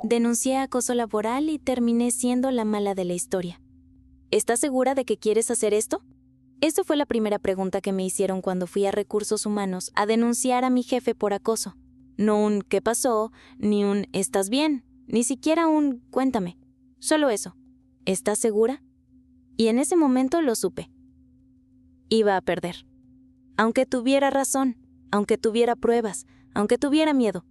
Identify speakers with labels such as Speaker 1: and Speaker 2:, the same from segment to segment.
Speaker 1: Denuncié acoso laboral y terminé siendo la mala de la historia. ¿Estás segura de que quieres hacer esto? Esa fue la primera pregunta que me hicieron cuando fui a Recursos Humanos a denunciar a mi jefe por acoso. No un ¿qué pasó?, ni un ¿estás bien?, ni siquiera un cuéntame. Solo eso. ¿Estás segura? Y en ese momento lo supe. Iba a perder. Aunque tuviera razón, aunque tuviera pruebas, aunque tuviera miedo.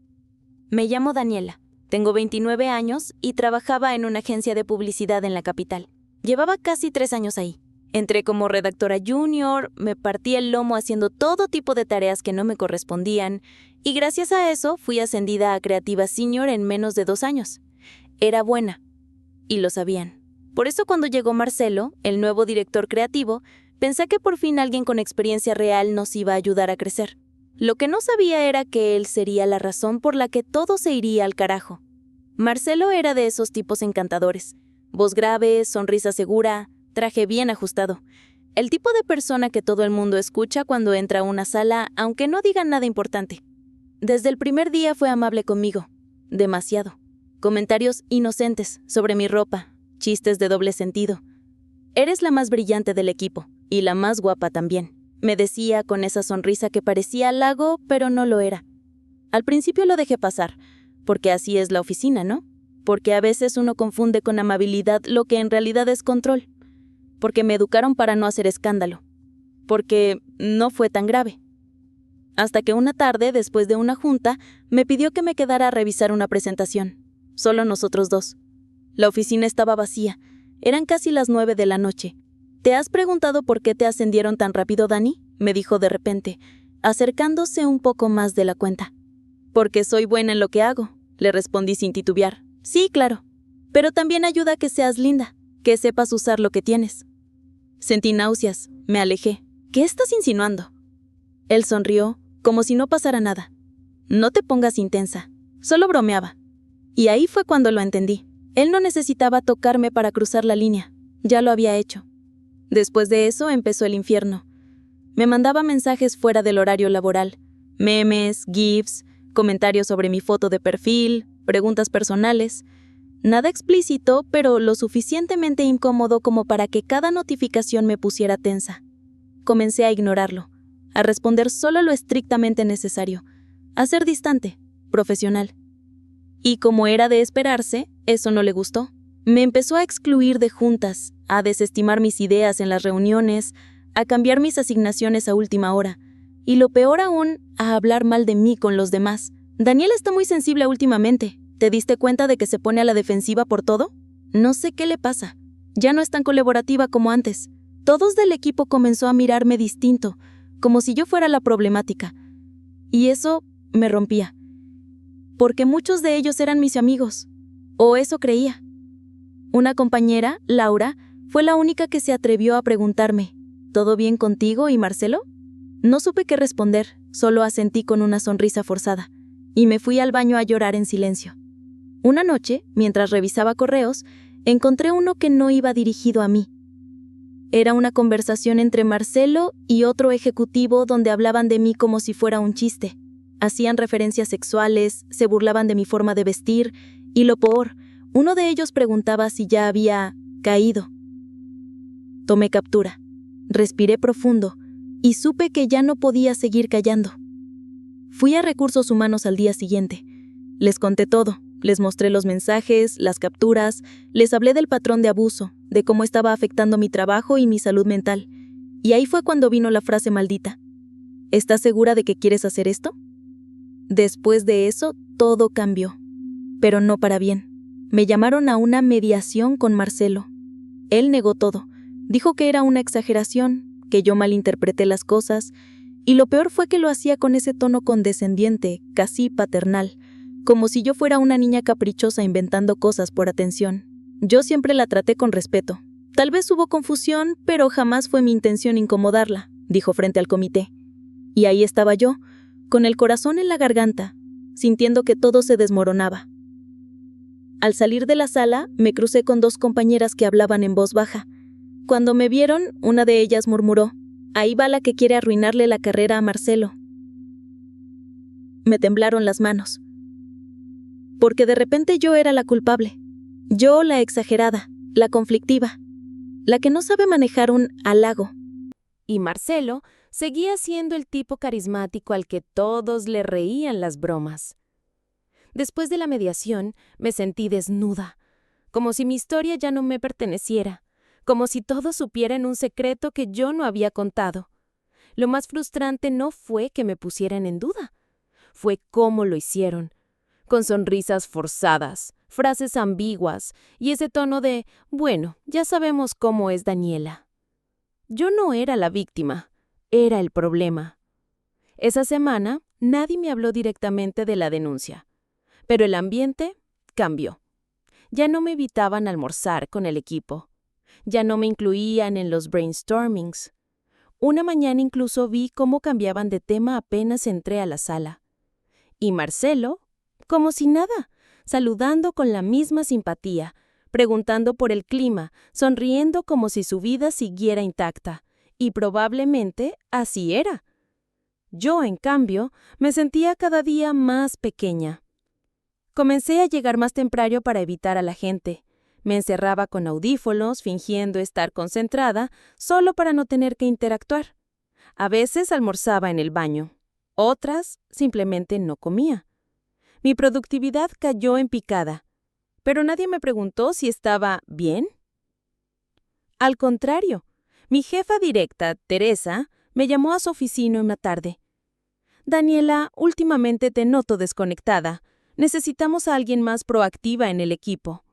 Speaker 1: Me llamo Daniela, tengo 29 años y trabajaba en una agencia de publicidad en la capital. Llevaba casi 3 años ahí. Entré como redactora junior, me partí el lomo haciendo todo tipo de tareas que no me correspondían y gracias a eso fui ascendida a creativa senior en menos de 2 años. Era buena y lo sabían. Por eso cuando llegó Marcelo, el nuevo director creativo, pensé que por fin alguien con experiencia real nos iba a ayudar a crecer. Lo que no sabía era que él sería la razón por la que todo se iría al carajo. Marcelo era de esos tipos encantadores. Voz grave, sonrisa segura, traje bien ajustado. El tipo de persona que todo el mundo escucha cuando entra a una sala, aunque no digan nada importante. Desde el primer día fue amable conmigo. Demasiado. Comentarios inocentes sobre mi ropa, chistes de doble sentido. Eres la más brillante del equipo, y la más guapa también. Me decía con esa sonrisa que parecía halago, pero no lo era. Al principio lo dejé pasar, porque así es la oficina, ¿no? Porque a veces uno confunde con amabilidad lo que en realidad es control. Porque me educaron para no hacer escándalo. Porque no fue tan grave. Hasta que una tarde, después de una junta, me pidió que me quedara a revisar una presentación. Solo nosotros dos. La oficina estaba vacía. Eran casi las 9 de la noche. ¿Te has preguntado por qué te ascendieron tan rápido, Dani?, me dijo de repente, acercándose un poco más de la cuenta. Porque soy buena en lo que hago, le respondí sin titubear. Sí, claro. Pero también ayuda a que seas linda, que sepas usar lo que tienes. Sentí náuseas, me alejé. ¿Qué estás insinuando? Él sonrió, como si no pasara nada. No te pongas intensa, solo bromeaba. Y ahí fue cuando lo entendí. Él no necesitaba tocarme para cruzar la línea, ya lo había hecho. Después de eso empezó el infierno. Me mandaba mensajes fuera del horario laboral, memes, gifs, comentarios sobre mi foto de perfil, preguntas personales. Nada explícito, pero lo suficientemente incómodo como para que cada notificación me pusiera tensa. Comencé a ignorarlo, a responder solo lo estrictamente necesario, a ser distante, profesional. Y como era de esperarse, eso no le gustó. Me empezó a excluir de juntas, a desestimar mis ideas en las reuniones, a cambiar mis asignaciones a última hora, y lo peor aún, a hablar mal de mí con los demás. Daniela está muy sensible últimamente. ¿Te diste cuenta de que se pone a la defensiva por todo? No sé qué le pasa. Ya no es tan colaborativa como antes. Todos del equipo comenzó a mirarme distinto, como si yo fuera la problemática. Y eso me rompía. Porque muchos de ellos eran mis amigos. O eso creía. Una compañera, Laura, fue la única que se atrevió a preguntarme, ¿todo bien contigo y Marcelo? No supe qué responder, solo asentí con una sonrisa forzada, y me fui al baño a llorar en silencio. Una noche, mientras revisaba correos, encontré uno que no iba dirigido a mí. Era una conversación entre Marcelo y otro ejecutivo donde hablaban de mí como si fuera un chiste. Hacían referencias sexuales, se burlaban de mi forma de vestir, y lo peor, uno de ellos preguntaba si ya había caído. Tomé captura, respiré profundo y supe que ya no podía seguir callando. Fui a Recursos Humanos al día siguiente. Les conté todo, les mostré los mensajes, las capturas, les hablé del patrón de abuso, de cómo estaba afectando mi trabajo y mi salud mental. Y ahí fue cuando vino la frase maldita. ¿Estás segura de que quieres hacer esto? Después de eso, todo cambió, pero no para bien. Me llamaron a una mediación con Marcelo. Él negó todo. Dijo que era una exageración, que yo malinterpreté las cosas, y lo peor fue que lo hacía con ese tono condescendiente, casi paternal, como si yo fuera una niña caprichosa inventando cosas por atención. Yo siempre la traté con respeto. Tal vez hubo confusión, pero jamás fue mi intención incomodarla, dijo frente al comité. Y ahí estaba yo, con el corazón en la garganta, sintiendo que todo se desmoronaba. Al salir de la sala, me crucé con 2 compañeras que hablaban en voz baja. Cuando me vieron, una de ellas murmuró, «Ahí va la que quiere arruinarle la carrera a Marcelo». Me temblaron las manos. porque de repente yo era la culpable. Yo la exagerada, la conflictiva, la que no sabe manejar un halago.
Speaker 2: Y Marcelo seguía siendo el tipo carismático al que todos le reían las bromas. Después de la mediación, me sentí desnuda, como si mi historia ya no me perteneciera, como si todos supieran un secreto que yo no había contado. Lo más frustrante no fue que me pusieran en duda, fue cómo lo hicieron, con sonrisas forzadas, frases ambiguas y ese tono de, bueno, ya sabemos cómo es Daniela. Yo no era la víctima, era el problema. Esa semana nadie me habló directamente de la denuncia, pero el ambiente cambió. Ya no me invitaban a almorzar con el equipo, ya no me incluían en los brainstormings. Una mañana incluso vi cómo cambiaban de tema apenas entré a la sala. Y Marcelo, como si nada, saludando con la misma simpatía, preguntando por el clima, sonriendo como si su vida siguiera intacta. Y probablemente así era. Yo, en cambio, me sentía cada día más pequeña. Comencé a llegar más temprano para evitar a la gente. Me encerraba con audífonos, fingiendo estar concentrada, solo para no tener que interactuar. A veces almorzaba en el baño. Otras simplemente no comía. Mi productividad cayó en picada, pero nadie me preguntó si estaba bien. Al contrario, mi jefa directa, Teresa, me llamó a su oficina una tarde. Daniela, últimamente te noto desconectada. Necesitamos a alguien más proactiva en el equipo.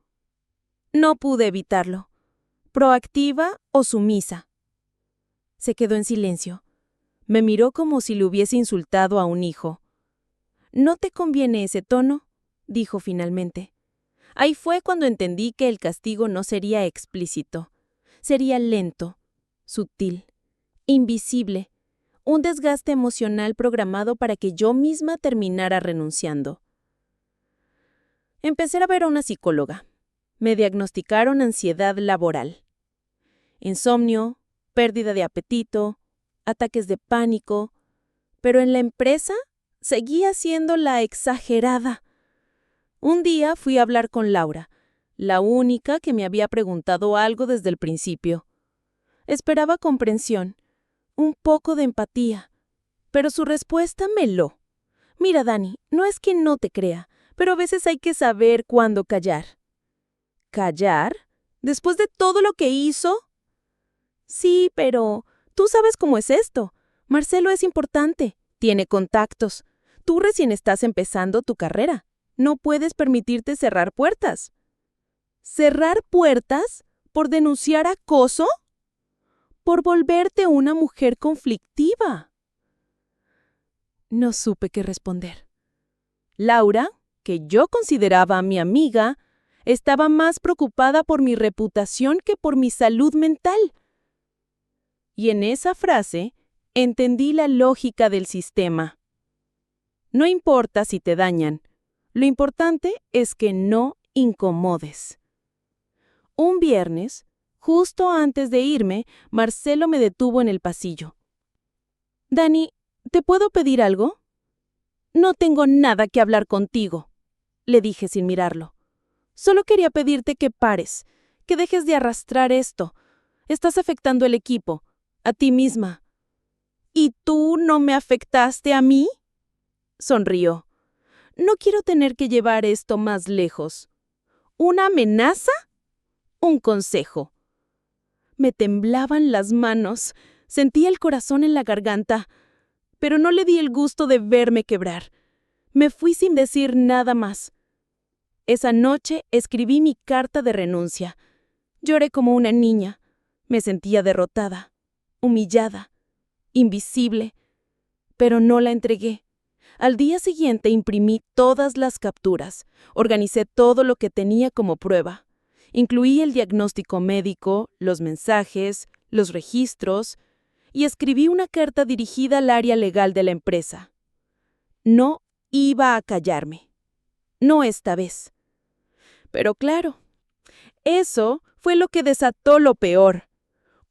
Speaker 2: No pude evitarlo. ¿Proactiva o sumisa? Se quedó en silencio. Me miró como si le hubiese insultado a un hijo. «¿No te conviene ese tono?», dijo finalmente. Ahí fue cuando entendí que el castigo no sería explícito. Sería lento, sutil, invisible, un desgaste emocional programado para que yo misma terminara renunciando. Empecé a ver a una psicóloga. Me diagnosticaron ansiedad laboral. Insomnio, pérdida de apetito, ataques de pánico, pero en la empresa seguía siendo la exagerada. Un día fui a hablar con Laura, la única que me había preguntado algo desde el principio. Esperaba comprensión, un poco de empatía, pero su respuesta me heló. «Mira, Dani, no es que no te crea, pero a veces hay que saber cuándo callar». ¿Callar? ¿Después de todo lo que hizo? Sí, pero tú sabes cómo es esto. Marcelo es importante, tiene contactos. Tú recién estás empezando tu carrera. No puedes permitirte cerrar puertas. ¿Cerrar puertas? ¿Por denunciar acoso? ¿Por volverte una mujer conflictiva? No supe qué responder. Laura, que yo consideraba mi amiga, estaba más preocupada por mi reputación que por mi salud mental. Y en esa frase entendí la lógica del sistema. No importa si te dañan, lo importante es que no incomodes. Un viernes, justo antes de irme, Marcelo me detuvo en el pasillo. «Dani, ¿te puedo pedir algo?» «No tengo nada que hablar contigo», le dije sin mirarlo. «Solo quería pedirte que pares, que dejes de arrastrar esto. Estás afectando al equipo, a ti misma». «¿Y tú no me afectaste a mí?», sonrió. «No quiero tener que llevar esto más lejos». ¿Una amenaza? Un consejo. Me temblaban las manos, sentía el corazón en la garganta, pero no le di el gusto de verme quebrar. Me fui sin decir nada más. Esa noche escribí mi carta de renuncia. Lloré como una niña. Me sentía derrotada, humillada, invisible, pero no la entregué. Al día siguiente imprimí todas las capturas, organicé todo lo que tenía como prueba. Incluí el diagnóstico médico, los mensajes, los registros, y escribí una carta dirigida al área legal de la empresa. No iba a callarme. No esta vez. Pero claro, eso fue lo que desató lo peor.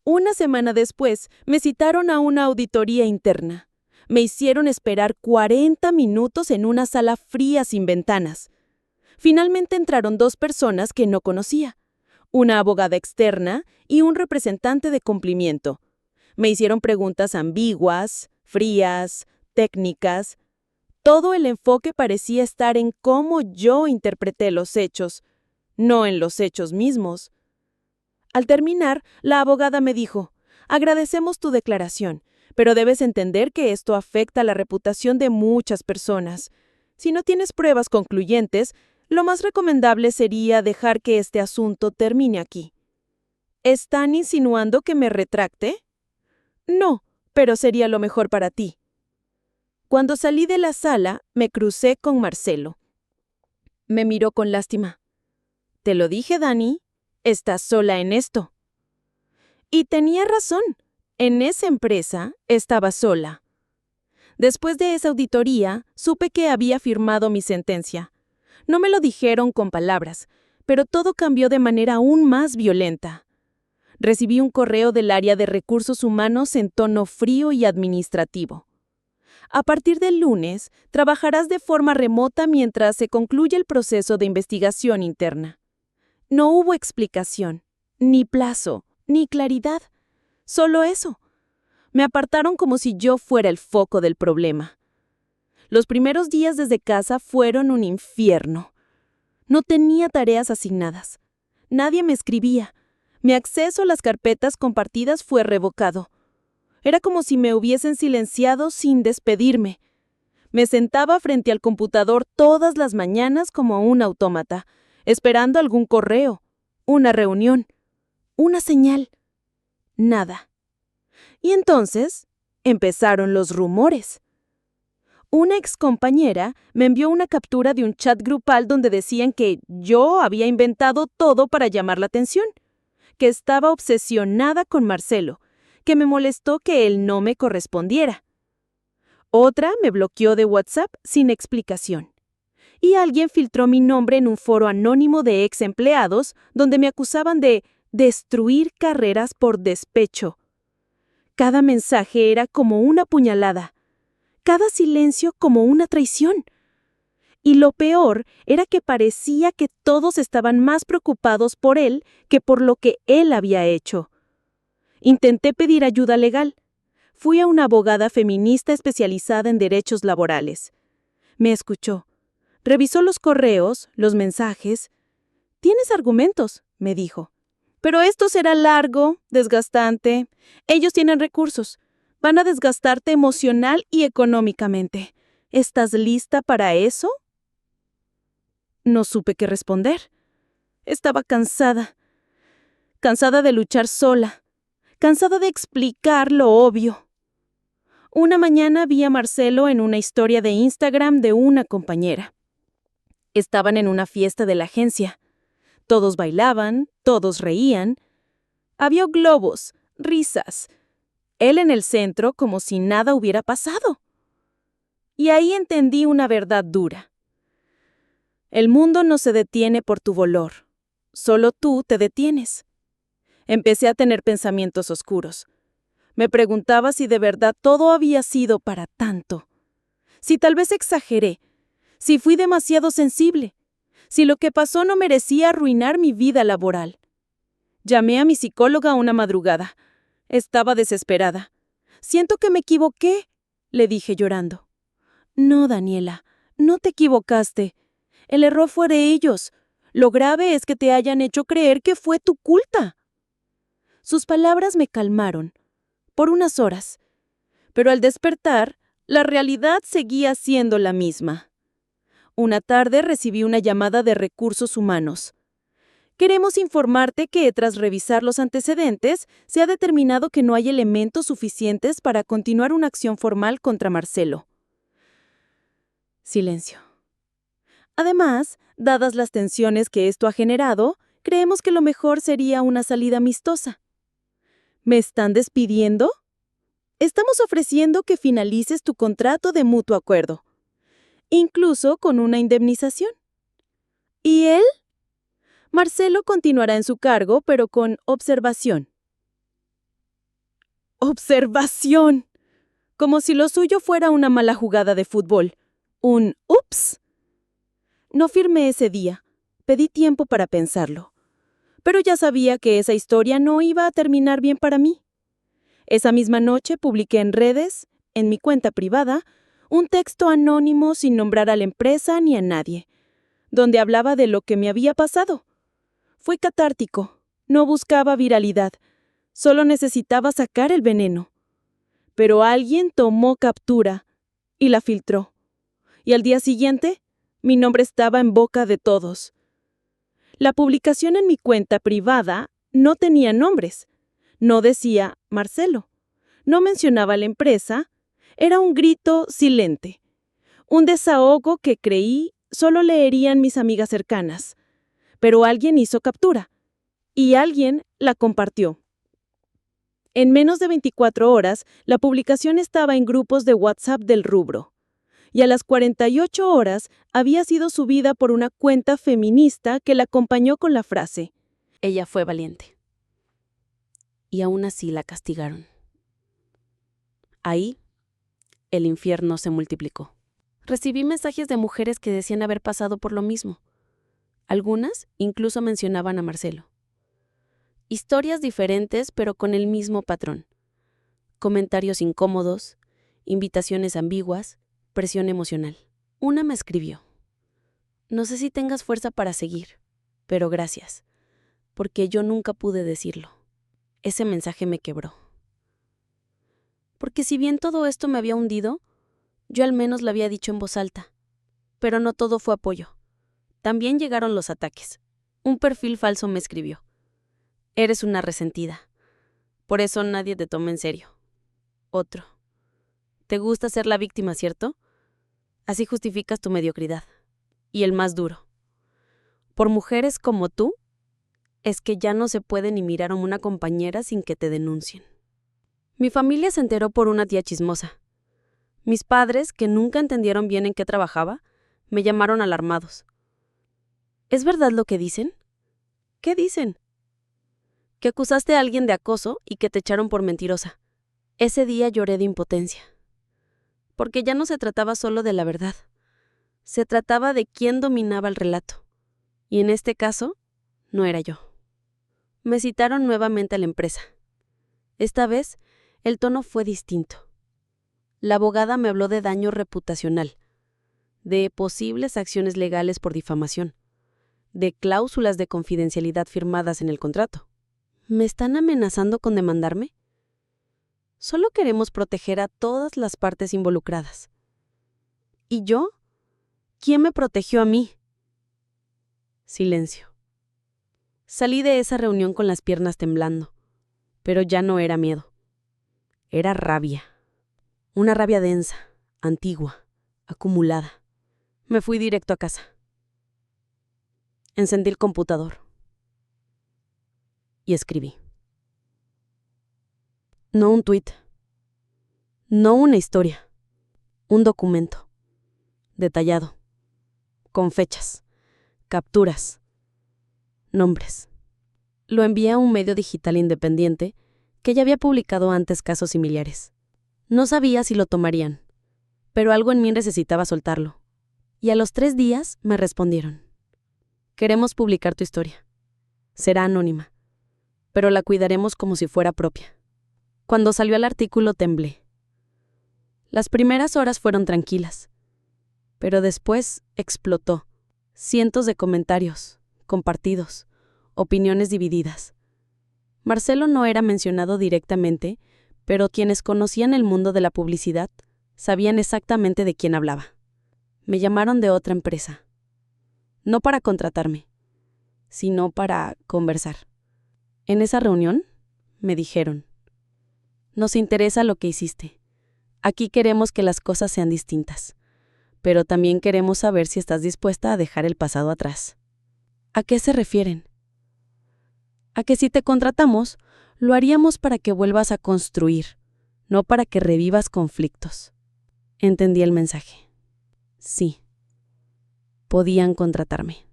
Speaker 2: Una semana después, me citaron a una auditoría interna. Me hicieron esperar 40 minutos en una sala fría sin ventanas. Finalmente entraron 2 personas que no conocía, una abogada externa y un representante de cumplimiento. Me hicieron preguntas ambiguas, frías, técnicas. Todo el enfoque parecía estar en cómo yo interpreté los hechos, no en los hechos mismos. Al terminar, la abogada me dijo: agradecemos tu declaración, pero debes entender que esto afecta la reputación de muchas personas. Si no tienes pruebas concluyentes, lo más recomendable sería dejar que este asunto termine aquí. ¿Están insinuando que me retracte? No, pero sería lo mejor para ti. Cuando salí de la sala, me crucé con Marcelo. Me miró con lástima. Te lo dije, Dani, estás sola en esto. Y tenía razón. En esa empresa estaba sola. Después de esa auditoría, supe que había firmado mi sentencia. No me lo dijeron con palabras, pero todo cambió de manera aún más violenta. Recibí un correo del área de recursos humanos en tono frío y administrativo. A partir del lunes, trabajarás de forma remota mientras se concluye el proceso de investigación interna. No hubo explicación, ni plazo, ni claridad. Solo eso. Me apartaron como si yo fuera el foco del problema. Los primeros días desde casa fueron un infierno. No tenía tareas asignadas. Nadie me escribía. Mi acceso a las carpetas compartidas fue revocado. Era como si me hubiesen silenciado sin despedirme. Me sentaba frente al computador todas las mañanas como un autómata, esperando algún correo, una reunión, una señal. Nada. Y entonces empezaron los rumores. Una excompañera me envió una captura de un chat grupal donde decían que yo había inventado todo para llamar la atención, que estaba obsesionada con Marcelo, que me molestó que él no me correspondiera. Otra me bloqueó de WhatsApp sin explicación. Y alguien filtró mi nombre en un foro anónimo de ex empleados donde me acusaban de destruir carreras por despecho. Cada mensaje era como una puñalada, cada silencio como una traición. Y lo peor era que parecía que todos estaban más preocupados por él que por lo que él había hecho. Intenté pedir ayuda legal. Fui a una abogada feminista especializada en derechos laborales. Me escuchó. Revisó los correos, los mensajes. «Tienes argumentos», me dijo. «Pero esto será largo, desgastante. Ellos tienen recursos. Van a desgastarte emocional y económicamente. ¿Estás lista para eso?» No supe qué responder. Estaba cansada. Cansada de luchar sola. Cansada de explicar lo obvio. Una mañana vi a Marcelo en una historia de Instagram de una compañera. Estaban en una fiesta de la agencia. Todos bailaban, todos reían. Había globos, risas. Él en el centro como si nada hubiera pasado. Y ahí entendí una verdad dura. El mundo no se detiene por tu valor. Solo tú te detienes. Empecé a tener pensamientos oscuros. Me preguntaba si de verdad todo había sido para tanto. Si tal vez exageré. Si fui demasiado sensible. Si lo que pasó no merecía arruinar mi vida laboral. Llamé a mi psicóloga una madrugada. Estaba desesperada. «Siento que me equivoqué», le dije llorando. «No, Daniela, no te equivocaste. El error fue de ellos. Lo grave es que te hayan hecho creer que fue tu culpa». Sus palabras me calmaron, por unas horas. Pero al despertar, la realidad seguía siendo la misma. Una tarde recibí una llamada de recursos humanos. «Queremos informarte que, tras revisar los antecedentes, se ha determinado que no hay elementos suficientes para continuar una acción formal contra Marcelo». Silencio. Además, dadas las tensiones que esto ha generado, creemos que lo mejor sería una salida amistosa. ¿Me están despidiendo? Estamos ofreciendo que finalices tu contrato de mutuo acuerdo, incluso con una indemnización. ¿Y él? Marcelo continuará en su cargo, pero con observación. ¡Observación! Como si lo suyo fuera una mala jugada de fútbol. Un «ups». No firmé ese día. Pedí tiempo para pensarlo. Pero ya sabía que esa historia no iba a terminar bien para mí. Esa misma noche publiqué en redes, en mi cuenta privada, un texto anónimo sin nombrar a la empresa ni a nadie, donde hablaba de lo que me había pasado. Fue catártico. No buscaba viralidad. Solo necesitaba sacar el veneno. Pero alguien tomó captura y la filtró. Y al día siguiente, mi nombre estaba en boca de todos. La publicación en mi cuenta privada no tenía nombres. No decía Marcelo. No mencionaba la empresa. Era un grito silente. Un desahogo que creí solo leerían mis amigas cercanas. Pero alguien hizo captura. Y alguien la compartió. En menos de 24 horas, la publicación estaba en grupos de WhatsApp del rubro. Y a las 48 horas había sido subida por una cuenta feminista que la acompañó con la frase:
Speaker 3: Ella fue valiente. Y aún así la castigaron. Ahí, el infierno se multiplicó. Recibí mensajes de mujeres que decían haber pasado por lo mismo. Algunas incluso mencionaban a Marcelo. Historias diferentes, pero con el mismo patrón. Comentarios incómodos, invitaciones ambiguas, presión emocional. Una me escribió: no sé si tengas fuerza para seguir, pero gracias, porque yo nunca pude decirlo. Ese mensaje me quebró. Porque si bien todo esto me había hundido, yo al menos lo había dicho en voz alta. Pero no todo fue apoyo. También llegaron los ataques. Un perfil falso me escribió: eres una resentida. Por eso nadie te toma en serio. Otro: te gusta ser la víctima, ¿cierto? Así justificas tu mediocridad. Y el más duro: por mujeres como tú, es que ya no se puede ni mirar a una compañera sin que te denuncien. Mi familia se enteró por una tía chismosa. Mis padres, que nunca entendieron bien en qué trabajaba, me llamaron alarmados. ¿Es verdad lo que dicen? ¿Qué dicen? Que acusaste a alguien de acoso y que te echaron por mentirosa. Ese día lloré de impotencia. Porque ya no se trataba solo de la verdad. Se trataba de quién dominaba el relato. Y en este caso, no era yo. Me citaron nuevamente a la empresa. Esta vez, el tono fue distinto. La abogada me habló de daño reputacional, de posibles acciones legales por difamación, de cláusulas de confidencialidad firmadas en el contrato. ¿Me están amenazando con demandarme? Solo queremos proteger a todas las partes involucradas. ¿Y yo? ¿Quién me protegió a mí? Silencio. Salí de esa reunión con las piernas temblando, pero ya no era miedo. Era rabia. Una rabia densa, antigua, acumulada. Me fui directo a casa. Encendí el computador y escribí. No un tuit, no una historia, un documento, detallado, con fechas, capturas, nombres. Lo envié a un medio digital independiente que ya había publicado antes casos similares. No sabía si lo tomarían, pero algo en mí necesitaba soltarlo. Y a los 3 días me respondieron: queremos publicar tu historia. Será anónima, pero la cuidaremos como si fuera propia. Cuando salió el artículo temblé. Las primeras horas fueron tranquilas, pero después explotó. Cientos de comentarios, compartidos, opiniones divididas. Marcelo no era mencionado directamente, pero quienes conocían el mundo de la publicidad sabían exactamente de quién hablaba. Me llamaron de otra empresa. No para contratarme, sino para conversar. En esa reunión, me dijeron: nos interesa lo que hiciste. Aquí queremos que las cosas sean distintas, pero también queremos saber si estás dispuesta a dejar el pasado atrás. ¿A qué se refieren? A que si te contratamos, lo haríamos para que vuelvas a construir, no para que revivas conflictos. Entendí el mensaje. Sí, podían contratarme,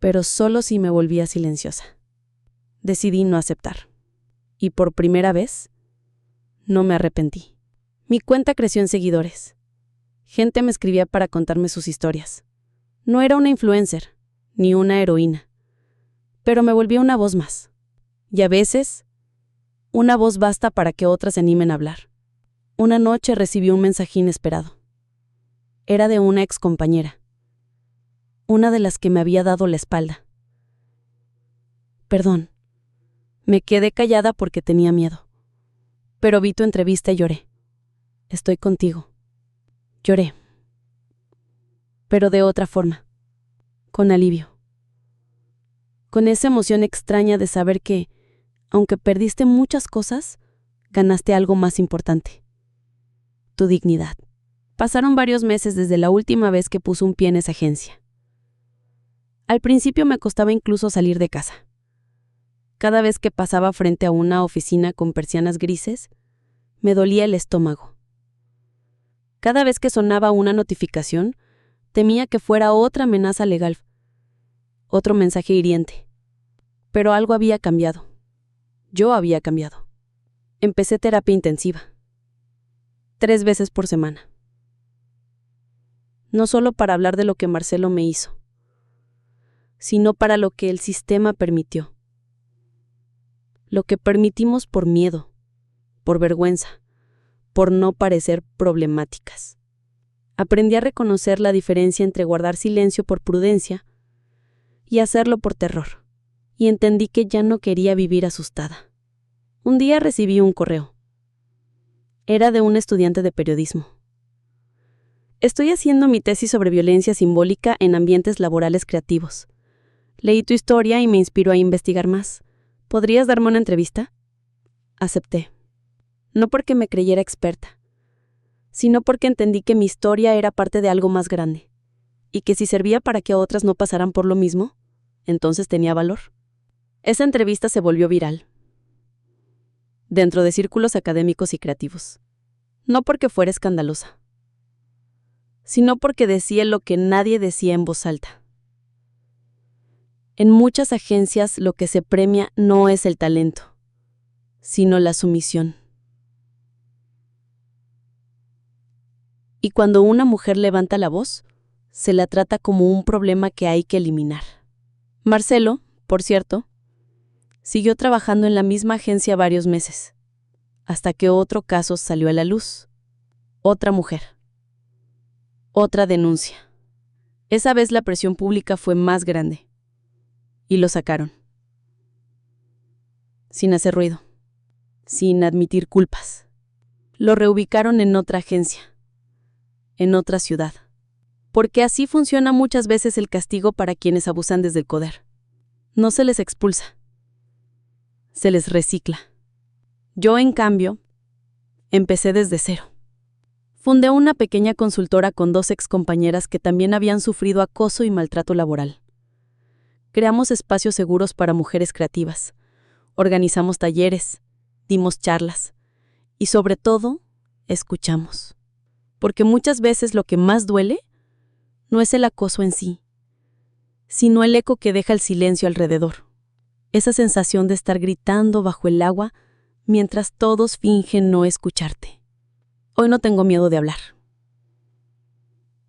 Speaker 3: pero solo si me volvía silenciosa. Decidí no aceptar. Y por primera vez, no me arrepentí. Mi cuenta creció en seguidores. Gente me escribía para contarme sus historias. No era una influencer, ni una heroína, pero me volví una voz más. Y a veces, una voz basta para que otras se animen a hablar. Una noche recibí un mensaje inesperado. Era de una excompañera, una de las que me había dado la espalda. Perdón, me quedé callada porque tenía miedo. Pero vi tu entrevista y lloré. Estoy contigo. Lloré. Pero de otra forma. Con alivio. Con esa emoción extraña de saber que, aunque perdiste muchas cosas, ganaste algo más importante. Tu dignidad. Pasaron varios meses desde la última vez que puse un pie en esa agencia. Al principio me costaba incluso salir de casa. Cada vez que pasaba frente a una oficina con persianas grises, me dolía el estómago. Cada vez que sonaba una notificación, temía que fuera otra amenaza legal, otro mensaje hiriente. Pero algo había cambiado. Yo había cambiado. Empecé terapia intensiva. 3 veces por semana. No solo para hablar de lo que Marcelo me hizo, sino para lo que el sistema permitió. Lo que permitimos por miedo, por vergüenza, por no parecer problemáticas. Aprendí a reconocer la diferencia entre guardar silencio por prudencia y hacerlo por terror. Y entendí que ya no quería vivir asustada. Un día recibí un correo. Era de un estudiante de periodismo. Estoy haciendo mi tesis sobre violencia simbólica en ambientes laborales creativos. Leí tu historia y me inspiró a investigar más. ¿Podrías darme una entrevista? Acepté. No porque me creyera experta, sino porque entendí que mi historia era parte de algo más grande, y que si servía para que otras no pasaran por lo mismo, entonces tenía valor. Esa entrevista se volvió viral, dentro de círculos académicos y creativos. No porque fuera escandalosa, sino porque decía lo que nadie decía en voz alta. En muchas agencias lo que se premia no es el talento, sino la sumisión. Y cuando una mujer levanta la voz, se la trata como un problema que hay que eliminar. Marcelo, por cierto, siguió trabajando en la misma agencia varios meses, hasta que otro caso salió a la luz. Otra mujer. Otra denuncia. Esa vez la presión pública fue más grande. Y lo sacaron. Sin hacer ruido. Sin admitir culpas. Lo reubicaron en otra agencia. En otra ciudad. Porque así funciona muchas veces el castigo para quienes abusan desde el poder. No se les expulsa. Se les recicla. Yo, en cambio, empecé desde cero. Fundé una pequeña consultora con 2 excompañeras que también habían sufrido acoso y maltrato laboral. Creamos espacios seguros para mujeres creativas. Organizamos talleres, dimos charlas y, sobre todo, escuchamos. Porque muchas veces lo que más duele no es el acoso en sí, sino el eco que deja el silencio alrededor. Esa sensación de estar gritando bajo el agua mientras todos fingen no escucharte. Hoy no tengo miedo de hablar.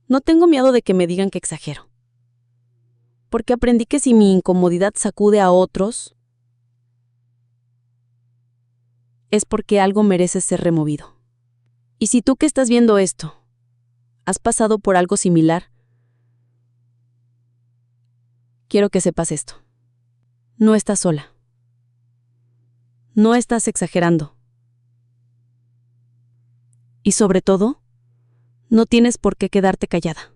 Speaker 3: No tengo miedo de que me digan que exagero. Porque aprendí que si mi incomodidad sacude a otros, es porque algo merece ser removido. Y si tú que estás viendo esto, has pasado por algo similar, quiero que sepas esto. No estás sola. No estás exagerando. Y sobre todo, no tienes por qué quedarte callada.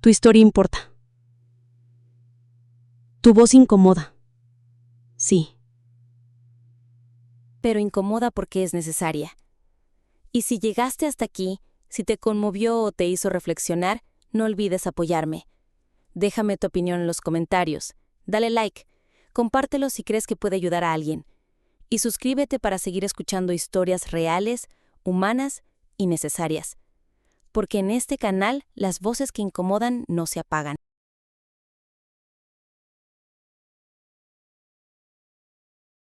Speaker 3: Tu historia importa. Tu voz incomoda. Sí.
Speaker 1: Pero incomoda porque es necesaria. Y si llegaste hasta aquí, si te conmovió o te hizo reflexionar, no olvides apoyarme. Déjame tu opinión en los comentarios, dale like, compártelo si crees que puede ayudar a alguien. Y suscríbete para seguir escuchando historias reales, humanas y necesarias. Porque en este canal las voces que incomodan no se apagan.